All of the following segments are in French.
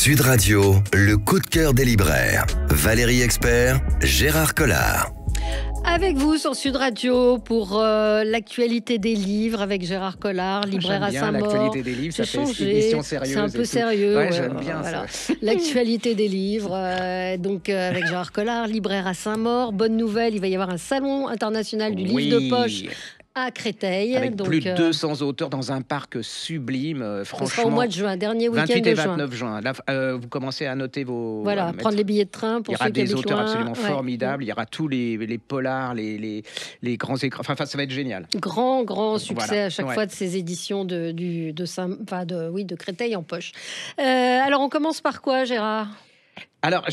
Sud Radio, le coup de cœur des libraires. Valérie Expert, Gérard Collard. Avec vous sur Sud Radio pour l'actualité des livres avec Gérard Collard, libraire à Saint-Maur. L'actualité des livres, ça fait une émission sérieuse. C'est un peu sérieux. Ouais, j'aime bien voilà. ça. L'actualité des livres, avec Gérard Collard, libraire à Saint-Maur. Bonne nouvelle, il va y avoir un salon international du livre de poche à Créteil. Avec plus de 200 auteurs dans un parc sublime, franchement. Ce sera au mois de juin, dernier week-end 28 et de 29 juin. Là, vous commencez à noter vos... Voilà, prendre les billets de train pour ceux qui habitent loin. Il y aura des auteurs absolument formidables. Il y aura tous les polars, les grands écrans. Enfin, ça va être génial. Grand succès à chaque fois de ces éditions de Créteil en poche. Alors, on commence par quoi, Gérard ? Alors,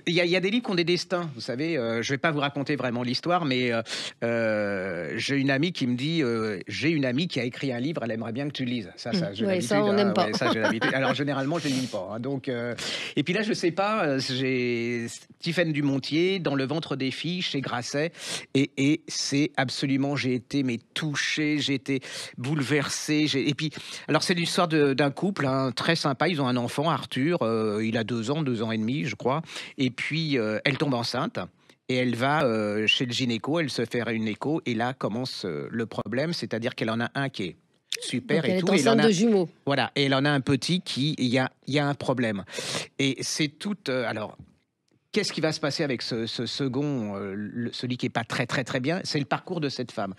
il y a des livres qui ont des destins, vous savez. Je ne vais pas vous raconter vraiment l'histoire, mais j'ai une amie qui me dit j'ai une amie qui a écrit un livre, elle aimerait bien que tu le lises. Ça, j'ai l'habitude. Ça, on n'aime pas. Ouais, ça, j'ai l'habitude. Alors, généralement, je ne les lis pas. Hein, donc, et puis là, je ne sais pas, j'ai Tiphaine Dumontier, Dans le ventre des filles, chez Grasset. Et c'est absolument, j'ai été touché, j'ai été bouleversé. Et puis, alors, c'est l'histoire d'un couple très sympa. Ils ont un enfant, Arthur. Il a 2 ans et demi, je crois. Et puis, elle tombe enceinte et elle va chez le gynéco, elle se fait une écho. Et là commence le problème, c'est-à-dire qu'elle en a un qui est super. Donc et elle tout. est enceinte de jumeaux. Voilà, et elle en a un petit il y a un problème. Et c'est tout... alors, qu'est-ce qui va se passer avec ce second, celui qui n'est pas très, très, très bien? C'est le parcours de cette femme.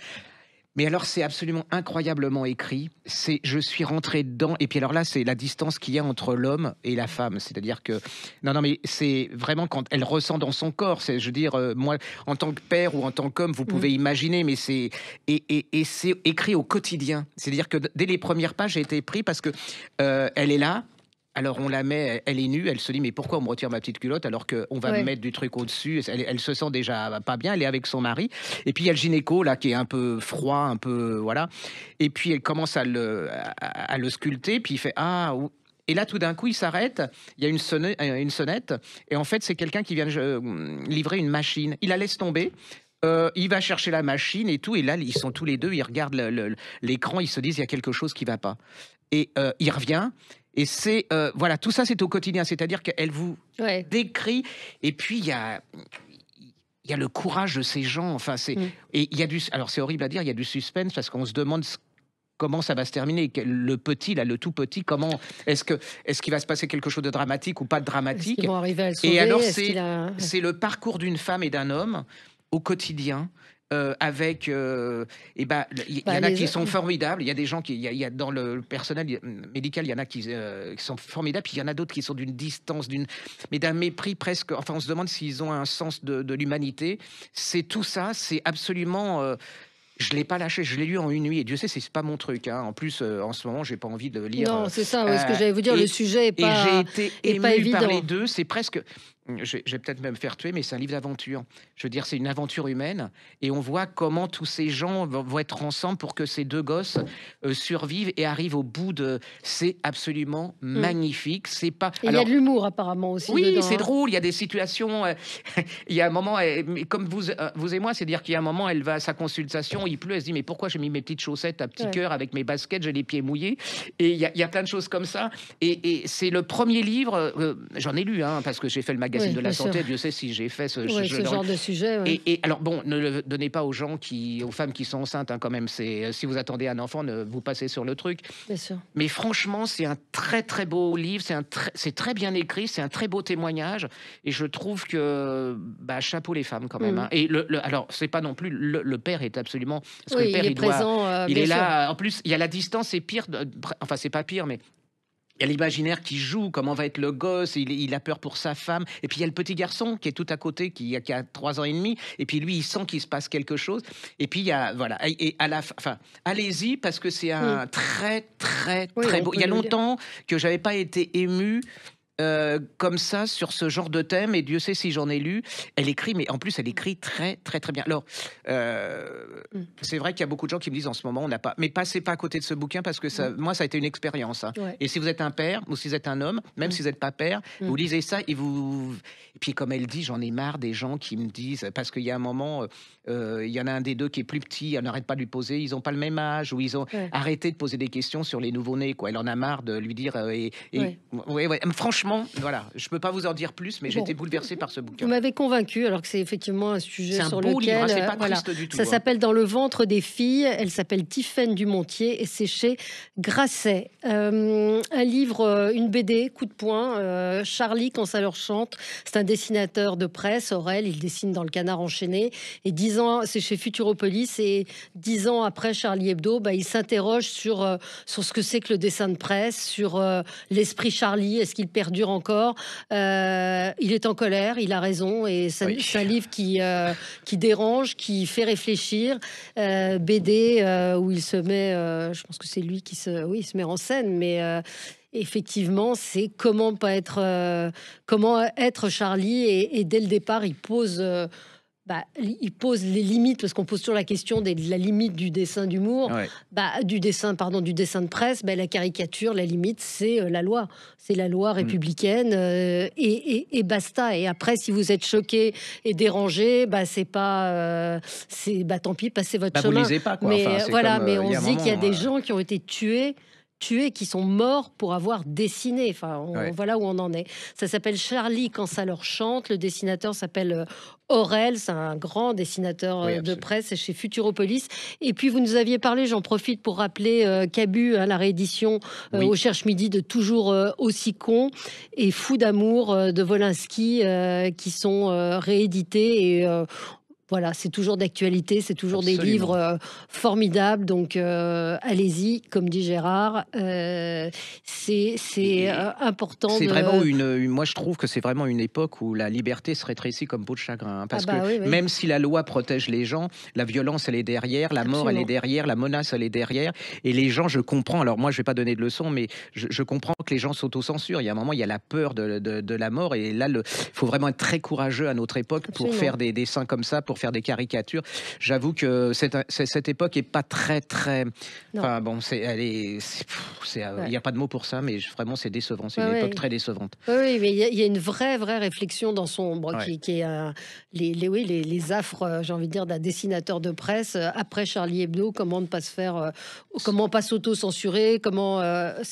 Mais alors, c'est absolument incroyablement écrit. Je suis rentré dedans. Et puis alors là, c'est la distance qu'il y a entre l'homme et la femme. C'est-à-dire que... Non, mais c'est vraiment quand elle ressent dans son corps. Je veux dire, moi, en tant que père ou en tant qu'homme, vous pouvez imaginer, mais c'est... Et c'est écrit au quotidien. C'est-à-dire que dès les premières pages, j'ai été pris parce que elle est là. Alors on la met, elle est nue, elle se dit mais pourquoi on me retire ma petite culotte alors qu'on va me mettre du truc au-dessus. Elle se sent déjà pas bien, elle est avec son mari. Et puis il y a le gynéco là qui est un peu froid, un peu voilà. Et puis elle commence à le sculpter, puis il fait ah. Et là, tout d'un coup, il s'arrête. Il y a une sonnette. Et en fait, c'est quelqu'un qui vient livrer une machine. Il la laisse tomber. Il va chercher la machine et tout. Et là, ils sont tous les deux. Ils regardent l'écran. Ils se disent il y a quelque chose qui ne va pas. Et il revient. Et c'est voilà, tout ça, c'est au quotidien. C'est-à-dire qu'elle vous décrit. Et puis il y a le courage de ces gens. Enfin, et il y a alors c'est horrible à dire. Il y a du suspense parce qu'on se demande comment ça va se terminer. Le petit, là, le tout petit, comment est-ce qu'il va se passer quelque chose de dramatique ou pas de dramatique? Est-ce qu'ils vont arriver à le sauver? Et alors, c'est le parcours d'une femme et d'un homme au quotidien. Avec il y en a qui sont formidables, il y a des gens il y a dans le personnel médical, il y en a qui sont formidables, puis il y en a d'autres qui sont d'une distance, mais d'un mépris presque. Enfin, on se demande s'ils ont un sens de l'humanité. C'est tout ça, c'est absolument je l'ai pas lâché, je l'ai lu en une nuit. Et Dieu sait, c'est pas mon truc. Hein. En plus, en ce moment, j'ai pas envie de lire. Non, c'est ça. Ce que j'allais vous dire, le sujet est pas. Et j'ai été ému par les deux. C'est presque. Je vais peut-être même faire tuer, mais c'est un livre d'aventure. Je veux dire, c'est une aventure humaine. Et on voit comment tous ces gens vont être ensemble pour que ces deux gosses survivent et arrivent au bout de... C'est absolument magnifique. C'est pas... Et il y a de l'humour, apparemment, aussi. Oui, dedans, c'est drôle. Il y a des situations... il y a un moment... comme vous et moi, c'est-à-dire qu'il y a un moment, elle va à sa consultation, il pleut, elle se dit, mais pourquoi j'ai mis mes petites chaussettes à petit cœur avec mes baskets, j'ai les pieds mouillés. Et il y a plein de choses comme ça. Et c'est le premier livre... j'en ai lu, parce que j'ai fait le magazine de la santé, Dieu sait si j'ai fait ce genre de sujet. Et alors bon, ne le donnez pas aux femmes qui sont enceintes, quand même. Si vous attendez un enfant, vous passez sur le truc. Bien sûr. Mais franchement, c'est un très très beau livre, c'est très bien écrit, c'est un très beau témoignage, et je trouve que chapeau les femmes quand même. Hein. Et alors c'est pas non plus le père est absolument parce que le père il est présent, il est là. En plus, il y a la distance, c'est pire. Enfin, c'est pas pire, mais il y a l'imaginaire qui joue, comment va être le gosse, il a peur pour sa femme. Et puis il y a le petit garçon qui est tout à côté, qui a 3 ans et demi. Et puis lui, il sent qu'il se passe quelque chose. Et puis il y a, voilà. Et allez-y, parce que c'est un très, très, très beau. Il y a longtemps que j'avais pas été ému comme ça sur ce genre de thème, et Dieu sait si j'en ai lu. Elle écrit, mais en plus elle écrit très très très bien. Alors c'est vrai qu'il y a beaucoup de gens qui me disent en ce moment on n'a pas, mais passez pas à côté de ce bouquin parce que ça, moi ça a été une expérience. Hein. Ouais. Et si vous êtes un père ou si vous êtes un homme, même si vous n'êtes pas père, vous lisez ça et vous. Et puis comme elle dit, j'en ai marre des gens qui me disent parce qu'il y a un moment, il y en a un des deux qui est plus petit, on n'arrête pas de lui poser, ils n'ont pas le même âge ou ils ont arrêté de poser des questions sur les nouveau-nés. Quoi, elle en a marre de lui dire ouais. Franchement, voilà, je peux pas vous en dire plus, mais j'ai été bouleversé par ce bouquin. Vous m'avez convaincu, alors que c'est effectivement un sujet sur lequel livre, hein, c'est pas triste du tout. Ça s'appelle Dans le ventre des filles. Elle s'appelle Tiphaine Dumontier et c'est chez Grasset. Un livre, une BD, coup de poing. Charlie quand ça leur chante. C'est un dessinateur de presse, Aurel. Il dessine dans Le Canard enchaîné. Et 10 ans, c'est chez Futuropolis. Et 10 ans après Charlie Hebdo, il s'interroge sur ce que c'est que le dessin de presse, sur l'esprit Charlie. Est-ce qu'il perdure encore? Il est en colère, il a raison, et c'est un livre qui dérange, qui fait réfléchir. BD où il se met, je pense que c'est lui qui il se met en scène, mais effectivement, c'est comment être Charlie, et dès le départ, il pose les limites, parce qu'on pose toujours la question de la limite du dessin d'humour, du dessin de presse. La caricature, la limite, c'est la loi. C'est la loi républicaine, et basta. Et après, si vous êtes choqué et dérangé, c'est pas, tant pis, passez votre chemin. Vous lisez pas, quoi. Mais enfin, mais on se dit qu'il y a des gens qui ont été tués, qui sont morts pour avoir dessiné. Voilà où on en est. Ça s'appelle Charlie quand ça leur chante. Le dessinateur s'appelle Aurel. C'est un grand dessinateur de presse. C'est chez Futuropolis. Et puis, vous nous aviez parlé, j'en profite pour rappeler Cabu, la réédition au Cherche Midi de Toujours aussi con et Fou d'amour de Wolinski, qui sont réédités. Et voilà, c'est toujours d'actualité, c'est toujours des livres formidables. Donc, allez-y, comme dit Gérard. C'est important. C'est vraiment moi, je trouve que c'est vraiment une époque où la liberté se rétrécit comme peau de chagrin. Hein, parce que même si la loi protège les gens, la violence, elle est derrière, la mort, elle est derrière, la menace, elle est derrière. Et les gens, je comprends. Alors, moi, je vais pas donner de leçons, mais je comprends que les gens s'autocensurent. Il y a un moment, il y a la peur de la mort. Et là, il faut vraiment être très courageux à notre époque pour faire des dessins comme ça, pour faire des caricatures. J'avoue que cette époque est pas très enfin bon, il y a pas de mots pour ça, mais vraiment c'est décevant. C'est une époque très décevante. Oui, mais il y a une vraie réflexion dans son qui est les affres, j'ai envie de dire, d'un dessinateur de presse après Charlie Hebdo. Comment ne pas se faire, comment pas s'auto-censurer, comment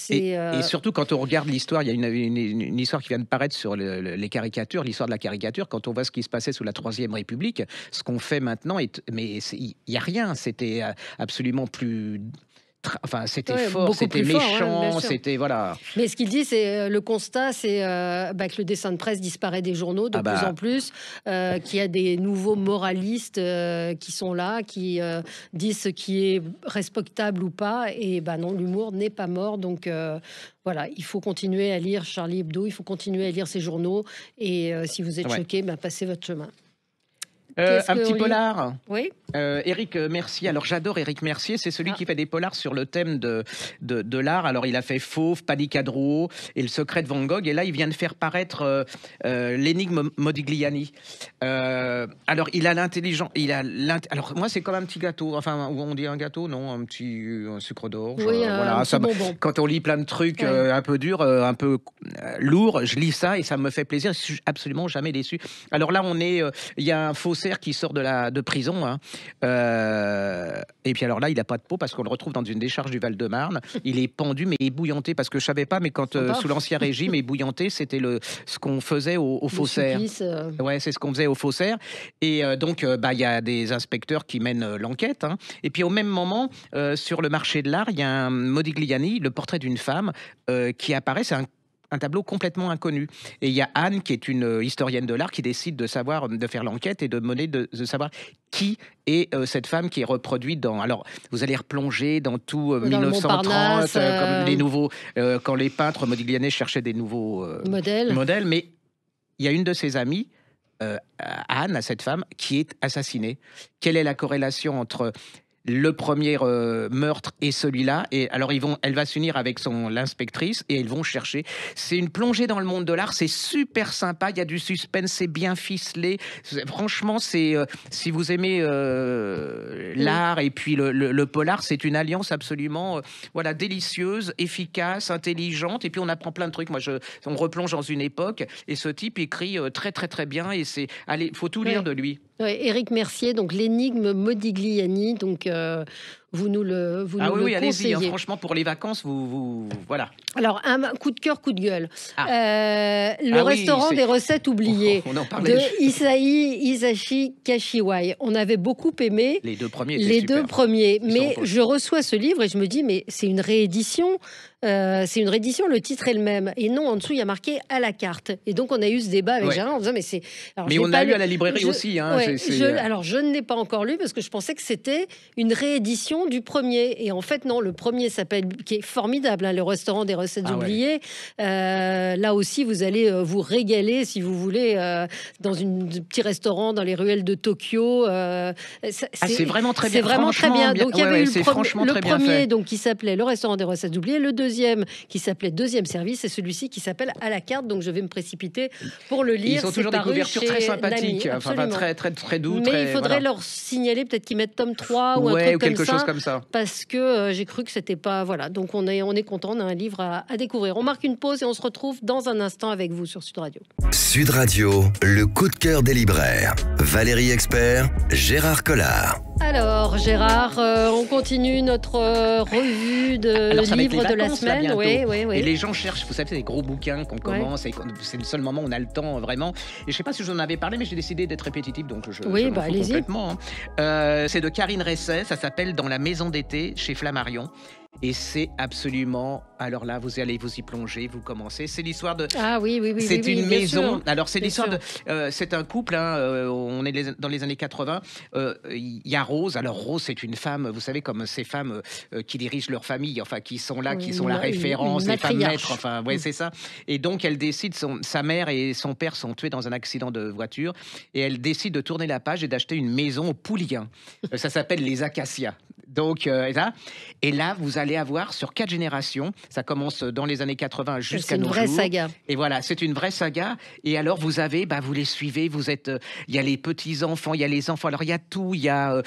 et surtout quand on regarde l'histoire, il y a une histoire qui vient de paraître sur les caricatures, l'histoire de la caricature. Quand on voit ce qui se passait sous la Troisième République, ce qu'on fait maintenant, mais il y a rien. C'était absolument plus. Enfin, c'était fort, c'était méchant, c'était voilà. Mais ce qu'il dit, c'est le constat, c'est que le dessin de presse disparaît des journaux de plus en plus, qu'il y a des nouveaux moralistes qui sont là, qui disent ce qui est respectable ou pas. Et non, l'humour n'est pas mort, donc. Voilà, il faut continuer à lire Charlie Hebdo, il faut continuer à lire ces journaux. Et si vous êtes choqué, passez votre chemin. Un petit polar. Oui. Éric Mercier. Alors j'adore Éric Mercier. C'est celui qui fait des polars sur le thème de l'art. Alors il a fait Fauve, Panique à Drouot et Le Secret de Van Gogh. Et là il vient de faire paraître l'énigme Modigliani. Alors il a l'intelligence. Alors moi c'est comme un petit gâteau. Enfin on dit un gâteau, non, un sucre d'orge. Oui, voilà. Quand on lit plein de trucs un peu durs, un peu lourds, je lis ça et ça me fait plaisir. Je suis absolument jamais déçu. Alors là il y a un faussaire qui sort de prison. Hein. Et puis alors là, il n'a pas de peau parce qu'on le retrouve dans une décharge du Val-de-Marne. Il est pendu, mais ébouillanté, parce que je ne savais pas, mais quand sous l'Ancien Régime, ébouillanté, c'était ce qu'on faisait aux faussaires. Ouais, c'est ce qu'on faisait aux faussaires. Et donc, il y a des inspecteurs qui mènent l'enquête. Hein. Et puis au même moment, sur le marché de l'art, il y a un Modigliani, le portrait d'une femme, qui apparaît. C'est un tableau complètement inconnu. Et il y a Anne, qui est une historienne de l'art, qui décide de faire l'enquête et de savoir qui est cette femme qui est reproduite dans... Alors, vous allez replonger dans tout 1930, comme les nouveaux... quand les peintres modiglianais cherchaient des nouveaux modèles. Mais il y a une de ses amies, Anne, cette femme, qui est assassinée. Quelle est la corrélation entre le premier meurtre et celui-là. Et alors elle va s'unir avec l'inspectrice et ils vont chercher. C'est une plongée dans le monde de l'art. C'est super sympa. Il y a du suspense, c'est bien ficelé. Franchement, c'est si vous aimez l'art et puis le polar, c'est une alliance absolument voilà délicieuse, efficace, intelligente. Et puis on apprend plein de trucs. On replonge dans une époque et ce type écrit très très très bien. Et allez, faut tout lire de lui. Ouais, Éric Mercier, donc l'énigme Modigliani, donc vous nous le oui, allez-y. conseillez. Franchement, pour les vacances, vous voilà. Alors un coup de cœur, coup de gueule. Le restaurant des recettes oubliées de Hisashi Kashiwai. On avait beaucoup aimé les deux premiers. Mais je reçois ce livre et je me dis mais c'est une réédition. Le titre est le même. Et non, en dessous, il y a marqué à la carte. Et donc, on a eu ce débat avec Gérard en disant, mais c'est. Alors, mais on a lu à la librairie aussi. Hein, alors, je ne l'ai pas encore lu parce que je pensais que c'était une réédition du premier. Et en fait, non, le premier qui est formidable, hein, le restaurant des recettes oubliées. Là aussi, vous allez vous régaler si vous voulez dans un petit restaurant dans les ruelles de Tokyo. C'est vraiment très bien. C'est vraiment très bien. Donc, il y avait eu le premier donc, qui s'appelait le restaurant des recettes oubliées. Le deuxième qui s'appelait Deuxième Service et celui-ci qui s'appelle À la carte. Donc je vais me précipiter pour le lire. Ils ont toujours des couvertures très sympathiques, très très très doux. Mais il faudrait leur signaler peut-être qu'ils mettent tome 3 ou un truc quelque chose comme ça. Parce que j'ai cru que c'était pas voilà. Donc on est content, on a un livre à découvrir. On marque une pause et on se retrouve dans un instant avec vous sur Sud Radio. Sud Radio, le coup de cœur des libraires. Valérie Expert, Gérard Collard. Alors Gérard, on continue notre revue de livres de la semaine. Oui. Et les gens cherchent, vous savez, c'est des gros bouquins qu'on commence et c'est le seul moment où on a le temps vraiment. Et je sais pas si je vous en avais parlé, mais j'ai décidé d'être répétitif, donc je m'en fous complètement. C'est de Karine Resset, ça s'appelle Dans la maison d'été chez Flammarion. Et c'est absolument. Alors là, vous allez vous y plonger, vous commencez. C'est l'histoire de. C'est une maison. Alors c'est l'histoire de. C'est un couple. On est dans les années 80. Il y a Rose. Alors Rose, c'est une femme. Vous savez, comme ces femmes qui dirigent leur famille, enfin qui sont là, qui sont la référence, les femmes maîtres. Enfin, c'est ça. Et donc elle décide. Sa mère et son père sont tués dans un accident de voiture. Et elle décide de tourner la page et d'acheter une maison au Pouliguen. Ça s'appelle les Acacias. Donc et là, vous allez avoir sur 4 générations. Ça commence dans les années 80 jusqu'à nos jours. C'est une vraie saga. Et voilà, c'est une vraie saga. Et alors, vous avez, vous les suivez. Vous êtes, il y a les petits enfants, il y a les enfants. Alors, il y a tout. Il y a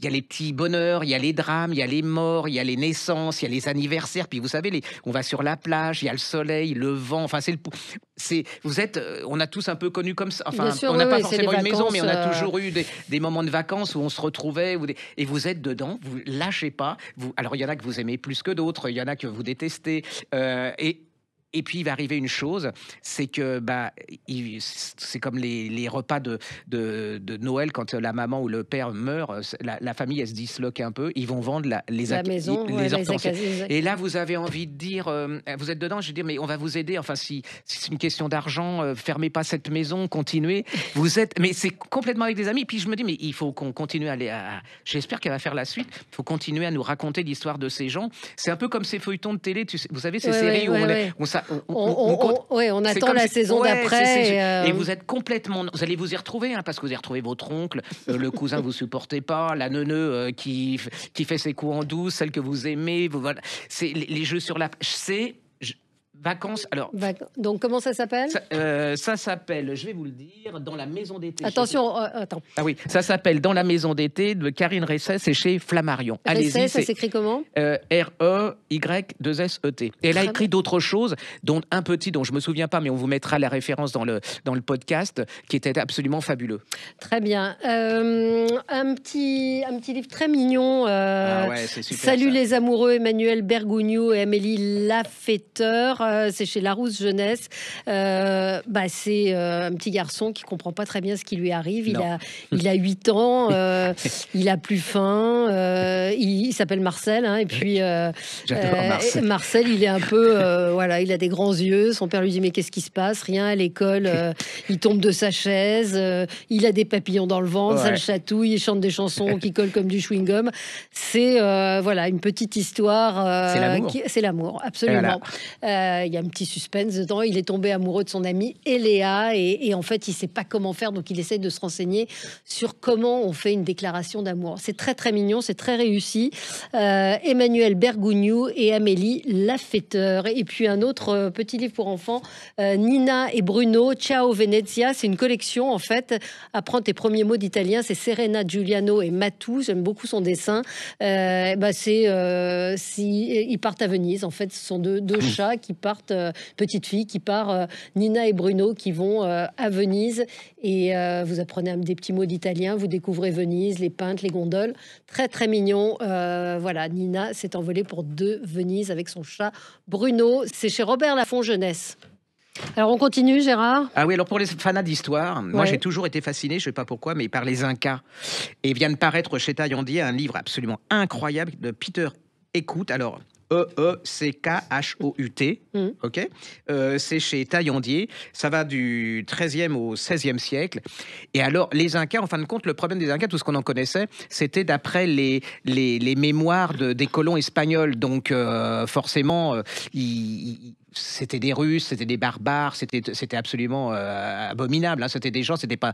les petits bonheurs, il y a les drames, il y a les morts, il y a les naissances, il y a les anniversaires. Puis vous savez, on va sur la plage, il y a le soleil, le vent. Enfin, on a tous un peu connu comme ça. Enfin, on n'a pas forcément une maison, mais on a toujours eu des moments de vacances où on se retrouvait. Et vous êtes dedans, vous lâchez pas. Alors, il y en a que vous aimez plus que d'autres, il y en a que vous détestez. Et puis, il va arriver une chose, c'est que c'est comme les repas de Noël, quand la maman ou le père meurt, la famille, elle se disloque un peu. Ils vont vendre les hortensias. Et là, vous avez envie de dire, vous êtes dedans, je veux dire, mais on va vous aider. Enfin, si c'est une question d'argent, fermez pas cette maison, continuez. Mais c'est complètement avec des amis. Puis je me dis, mais il faut qu'on continue à aller j'espère qu'elle va faire la suite. Il faut continuer à nous raconter l'histoire de ces gens. C'est un peu comme ces feuilletons de télé, vous savez, ces séries où on attend la saison d'après. Et vous êtes complètement. Vous allez vous y retrouver, parce que vous allez retrouver votre oncle, le cousin que vous supportez pas, la neuneu qui fait ses coups en douce, celle que vous aimez. Voilà. C'est les jeux sur la. Vacances. Alors, donc comment ça s'appelle ? Ça s'appelle, je vais vous le dire, Dans la maison d'été. Attention, attends. Ah oui, ça s'appelle Dans la maison d'été de Karine Resset, c'est chez Flammarion. Resset, ça s'écrit comment ? R-E-Y-2-S-E-T. Et elle a écrit d'autres choses, dont un petit dont je me souviens pas, mais on vous mettra la référence dans le podcast, qui était absolument fabuleux. Très bien. Un petit livre très mignon. C'est super. Salut les amoureux, Emmanuel Bergougnou et Amélie Lafetteur. C'est chez Larousse Jeunesse. C'est un petit garçon qui comprend pas très bien ce qui lui arrive. Il a 8 ans. Il a plus faim. Il s'appelle Marcel. Et puis Marcel, il est un peu, il a des grands yeux. Son père lui dit mais qu'est-ce qui se passe ? Rien à l'école. Il tombe de sa chaise. Il a des papillons dans le ventre. Ça le chatouille. Il chante des chansons qui collent comme du chewing-gum. C'est une petite histoire. C'est l'amour. C'est l'amour, absolument. y a un petit suspense dedans. Il est tombé amoureux de son amie Eléa et en fait, il ne sait pas comment faire. Donc, il essaie de se renseigner sur comment on fait une déclaration d'amour. C'est très, très mignon. C'est très réussi. Emmanuel Bergougnou et Amélie Lafetteur. Et puis, un autre petit livre pour enfants, Nina et Bruno, Ciao Venezia. C'est une collection, en fait. Apprends tes premiers mots d'italien. C'est Serena Giuliano et Matou. J'aime beaucoup son dessin. Ils partent à Venise. En fait, ce sont deux chats qui partent, petite fille qui part, Nina et Bruno qui vont à Venise. Et vous apprenez des petits mots d'italien. Vous découvrez Venise, les peintres, les gondoles. Très, très mignon. Voilà, Nina s'est envolée pour 2 Venise avec son chat Bruno. C'est chez Robert Laffont Jeunesse. Alors on continue, Gérard. Ah oui, alors pour les fanats d'histoire, moi j'ai toujours été fasciné, je sais pas pourquoi, mais par les Incas. Et vient de paraître chez Taillandier un livre absolument incroyable de Peter Écoute. Alors Eeckhout, ok. C'est chez Taillandier. Ça va du 13e au 16e siècle. Et alors, les Incas, en fin de compte, le problème des Incas, tout ce qu'on en connaissait, c'était d'après les mémoires des colons espagnols. Donc, forcément, c'était des Russes, c'était des barbares, c'était absolument abominable. Hein. C'était des gens, c'était pas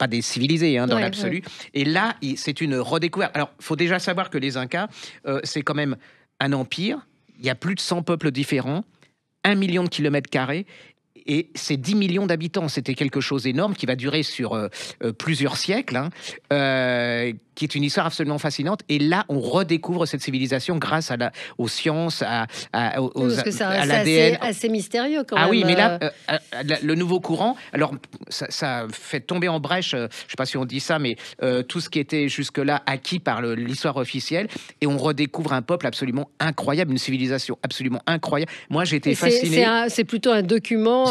des civilisés dans l'absolu. Ouais. Et là, c'est une redécouverte. Alors, faut déjà savoir que les Incas, c'est quand même un empire. Il y a plus de 100 peuples différents, 1 million de kilomètres carrés. Et c'est 10 millions d'habitants. C'était quelque chose d'énorme qui va durer sur plusieurs siècles, qui est une histoire absolument fascinante. Et là, on redécouvre cette civilisation grâce aux sciences, à l'ADN. C'est assez mystérieux quand même. Ah oui, mais là, le nouveau courant, alors ça fait tomber en brèche, je ne sais pas si on dit ça, mais tout ce qui était jusque-là acquis par l'histoire officielle. Et on redécouvre un peuple absolument incroyable, une civilisation absolument incroyable. Moi, j'ai été fasciné. C'est plutôt un document.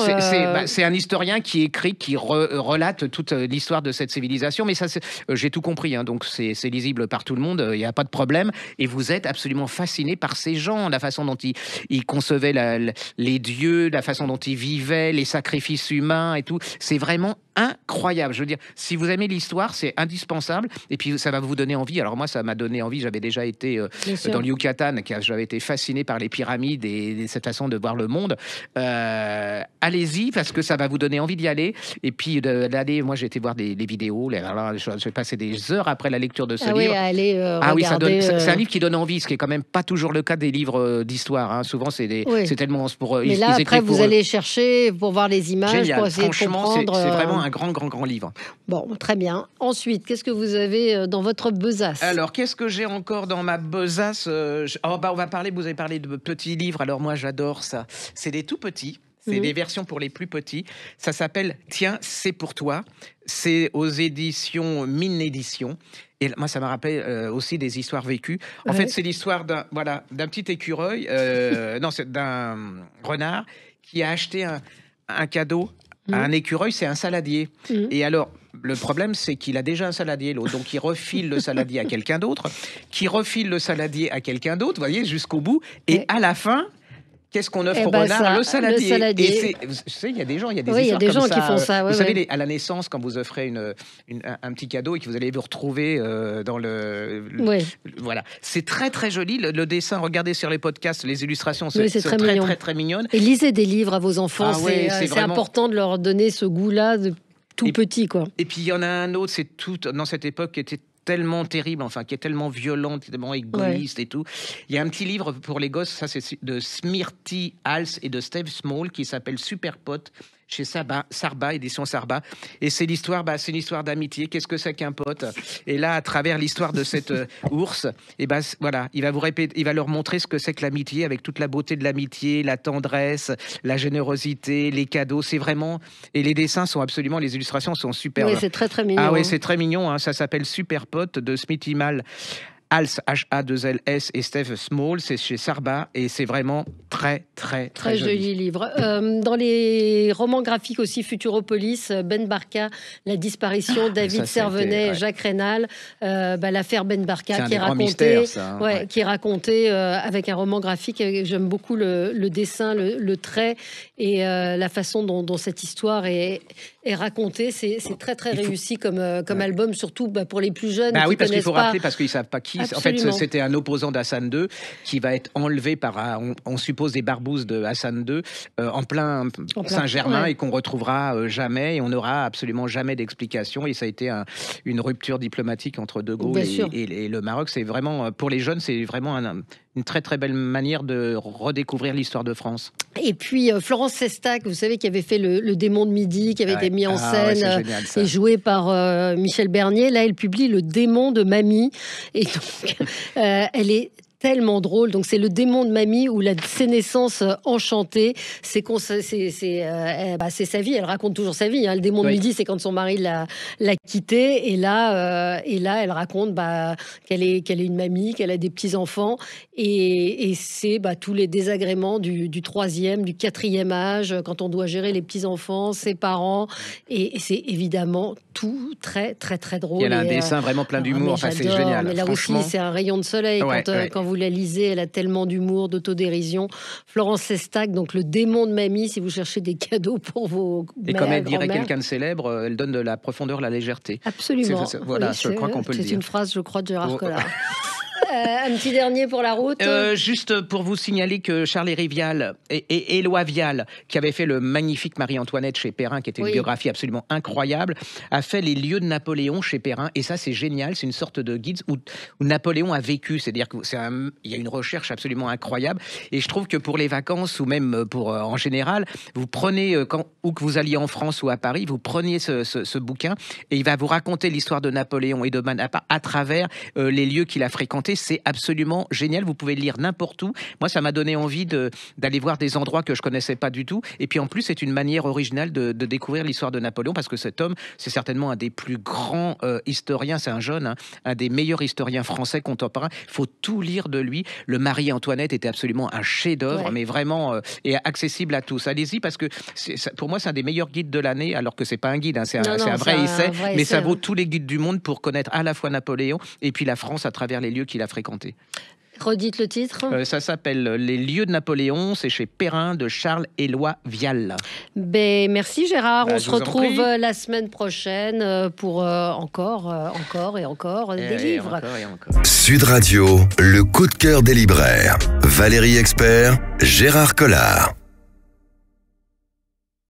C'est un historien qui écrit, qui relate toute l'histoire de cette civilisation. Mais ça, j'ai tout compris, donc c'est lisible par tout le monde, il n'y a pas de problème. Et vous êtes absolument fasciné par ces gens, la façon dont ils concevaient les dieux, la façon dont ils vivaient, les sacrifices humains et tout. C'est vraiment incroyable. Je veux dire, si vous aimez l'histoire, c'est indispensable. Et puis, ça va vous donner envie. Alors moi, ça m'a donné envie. J'avais déjà été dans le Yucatan, j'avais été fasciné par les pyramides et cette façon de voir le monde. Allez-y, parce que ça va vous donner envie d'y aller. Et puis, d'aller, moi, j'ai été voir des vidéos. Je vais passer des heures après la lecture de ce livre. Oui, c'est un livre qui donne envie, ce qui est quand même pas toujours le cas des livres d'histoire. Souvent, c'est tellement pour. Mais là, après, vous allez chercher pour voir les images, génial. pour essayer de comprendre. C'est vraiment un grand livre. Bon, très bien. Ensuite, qu'est-ce que vous avez dans votre besace? Alors, qu'est-ce que j'ai encore dans ma besace? On va parler. Vous avez parlé de petits livres. Alors moi, j'adore ça. C'est des tout petits. C'est des versions pour les plus petits. Ça s'appelle Tiens, c'est pour toi. C'est aux éditions Mine Édition. Et moi, ça me rappelle aussi des histoires vécues. En fait, c'est l'histoire d'un petit écureuil, c'est d'un renard qui a acheté un cadeau à un écureuil, c'est un saladier. Et alors, le problème, c'est qu'il a déjà un saladier, l'autre. Donc, il refile le saladier à quelqu'un d'autre, qui refile le saladier à quelqu'un d'autre, vous voyez, jusqu'au bout. Et à la fin... Qu'est-ce qu'on offre au renard? Le saladier. Et vous savez, il y a des gens, il y a des histoires comme qui font ça. Vous savez, à la naissance, quand vous offrez un petit cadeau et que vous allez vous retrouver dans voilà. C'est très, très joli. Le dessin, regardez sur les podcasts, les illustrations, c'est très mignonne. Et lisez des livres à vos enfants. C'est vraiment important de leur donner ce goût-là de tout petit, quoi. Et puis, il y en a un autre, c'est tout dans cette époque qui était tellement terrible, qui est tellement violent, tellement égoïste et tout. Il y a un petit livre pour les gosses, ça c'est de Smirty Hals et de Steve Small qui s'appelle Super Pote chez Sarba, édition Sarba. Et c'est l'histoire, c'est une histoire d'amitié. Qu'est-ce que c'est qu'un pote? Et là, à travers l'histoire de cet ours, il va leur montrer ce que c'est que l'amitié, avec toute la beauté de l'amitié, la tendresse, la générosité, les cadeaux. C'est vraiment... Et les dessins sont absolument... Les illustrations sont superbes. Oui, c'est très, très mignon. Ah oui, c'est très mignon. Ça s'appelle Super Pote de Smithy Mal. Hals, H-A-2-L-S et Steve Small, c'est chez Sarba et c'est vraiment très joli livre. Dans les romans graphiques aussi, Futuropolis, Ben Barka, La disparition, David Servenet, Jacques Rénal, l'affaire Ben Barka qui est racontée avec un roman graphique. J'aime beaucoup le dessin, le trait et la façon dont cette histoire est est raconté. C'est très très réussi comme album, surtout pour les plus jeunes. Oui, parce qu'il faut pas... rappeler, parce qu'ils savent pas qui. Absolument. En fait, c'était un opposant d'Hassan II qui va être enlevé par, on suppose, des barbouzes de Hassan II en plein Saint-Germain et qu'on retrouvera jamais et on n'aura absolument jamais d'explication. Et ça a été une rupture diplomatique entre De Gaulle et le Maroc. C'est vraiment, pour les jeunes, c'est vraiment une très très belle manière de redécouvrir l'histoire de France. Et puis Florence Sestac, vous savez, qui avait fait le Démon de Midi, qui avait été mis en scène et joué par Michel Bernier. Là, elle publie Le Démon de Mamie. Et donc, elle est tellement drôle. Donc, c'est Le Démon de Mamie ou la sénescence enchantée. C'est sa vie. Elle raconte toujours sa vie. Hein. Le Démon de Midi, c'est quand son mari l'a quittée. Et là, elle raconte qu'elle est une mamie, qu'elle a des petits-enfants. Et c'est tous les désagréments du 3e, du 4e âge, quand on doit gérer les petits-enfants, ses parents. Et c'est évidemment tout très, très, très drôle. Il y a un dessin vraiment plein d'humour. Enfin, c'est génial. Mais là aussi, c'est un rayon de soleil. Quand vous la lisez, elle a tellement d'humour, d'autodérision. Florence Sestac, donc Le Démon de Mamie, si vous cherchez des cadeaux pour vos Et comme elle dirait quelqu'un de célèbre, elle donne de la profondeur, la légèreté. Absolument. Voilà, je crois qu'on peut le dire. C'est une phrase, je crois, de Gérard Collard. Un petit dernier pour la route. Juste pour vous signaler que Charles-Henri Vial et Éloi Vial, qui avait fait le magnifique Marie-Antoinette chez Perrin, qui était une biographie absolument incroyable, a fait Les lieux de Napoléon chez Perrin. Et ça, c'est génial. C'est une sorte de guide où Napoléon a vécu. C'est-à-dire qu'il y a une recherche absolument incroyable. Et je trouve que pour les vacances, ou même en général, vous prenez, où que vous alliez en France ou à Paris, vous preniez ce bouquin et il va vous raconter l'histoire de Napoléon et de Bonaparte à travers les lieux qu'il a fréquentés. C'est absolument génial. Vous pouvez le lire n'importe où. Moi, ça m'a donné envie d'aller voir des endroits que je connaissais pas du tout. Et puis en plus, c'est une manière originale de découvrir l'histoire de Napoléon parce que cet homme, c'est certainement un des plus grands historiens. C'est un jeune, un des meilleurs historiens français contemporains. Il faut tout lire de lui. Le Marie-Antoinette était absolument un chef-d'œuvre, mais vraiment et accessible à tous. Allez-y parce que pour moi, c'est un des meilleurs guides de l'année, alors que c'est pas un guide, c'est un vrai essai. Mais ça vaut tous les guides du monde pour connaître à la fois Napoléon et puis la France à travers les lieux qu'il a fréquentés. Redites le titre. Ça s'appelle Les lieux de Napoléon. C'est chez Perrin de Charles-Éloi Vial. Merci Gérard. On se retrouve la semaine prochaine pour encore des livres. Sud Radio, le coup de cœur des libraires. Valérie Expert, Gérard Collard.